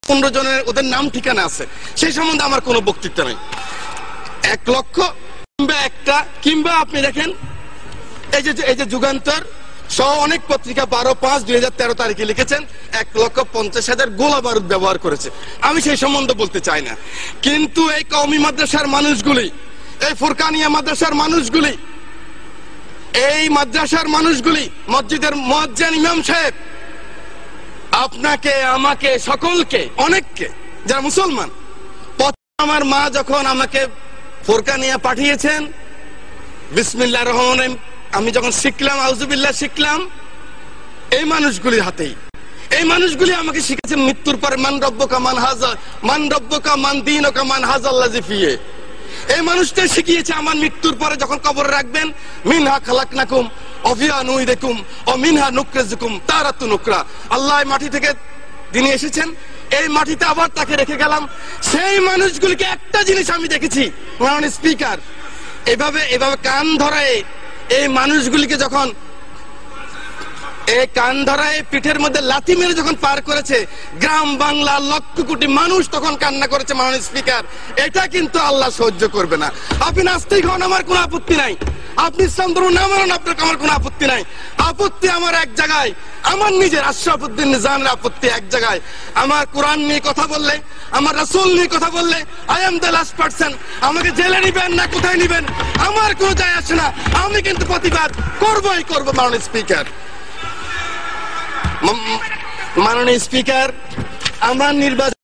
15 জনের ওদের নাম ঠিকানা আছে, সেই সম্বন্ধে আমার কোনো বক্তৃতা নাই। 1 লক্ষ কিংবা একটা, কিংবা আপনি দেখেন এই যে যুগান্তর সহ অনেক পত্রিকা 12/5/2013 তারিখে লিখেছেন 1,50,000 গোলা বারুদ ব্যবহার করেছে। আমি সেই সম্বন্ধে বলতে চাই না, কিন্তু এই কওমি মাদ্রাসার মানুষগুলি, এই ফুরকানিয়া মাদ্রাসার মানুষগুলি, এই মাদ্রাসার মানুষগুলি, মসজিদের মুয়াজ্জিন ইমাম সাহেব, আপনাকে, আমাকে, সকলকে, অনেককে, যারা মুসলমান, আমার মা যখন আমাকে ফুরকানিয়া পাঠিয়েছেন, বিসমিল্লাহির রহমানির রহিম আমি যখন শিখলাম, আউযুবিল্লাহ শিখলাম এই মানুষগুলির হাতেই। এই মানুষগুলি আমাকে শিখেছে মৃত্যুর পরে মান রব্বুকা মান হাযা, মান রব্বুকা মান দীনুকা মান হাযাল্লাযী ফিহি। এই মানুষটা শিখিয়েছে আমার মৃত্যুর পরে যখন কবরে রাখবেন, মিনহা খালাকনাকুম ওয়া ফিহা নুইদুকুম ওয়া মিনহা নুখরিজুকুম তারাতুন উখরা। আল্লাহ মাটি থেকে তিনি এসেছেন, এই মাটিতে আবার তাকে রেখে গেলাম। সেই মানুষগুলিকে একটা জিনিস আমি দেখেছি, মাননীয় স্পিকার, এভাবে কান ধরায় এই মানুষগুলিকে যখন এই কান ধরায় পিঠের মধ্যে লাথি মেরে যখন পার করেছে, গ্রাম বাংলা লক্ষ কোটি মানুষ তখন কান্না করেছে। মাননীয় স্পিকার, এটা কিন্তু আল্লাহ সহ্য করবে না। আপনি নাস্তিক হন, আমার কোনো আপত্তি নাই, আপনি ইসলাম ধর্ম না মানেন, আপনার আমার কোনো আপত্তি নাই। আপত্তি আমার এক জায়গায়, আমার নিজের আশরাফুদ্দিন নিজামের আপত্তি এক জায়গায়। আমার কোরআন নিয়ে কথা বললে, আমার রাসূল নিয়ে কথা বললে, I am the last person. আমাকে জেলে নিবেন না কোথায় নিবেন আমার কোনো যায় আসে না, আমি কিন্তু প্রতিবাদ করবই করবো। মাননীয় স্পিকার, মাননীয় স্পিকার, আমার নির্বাচন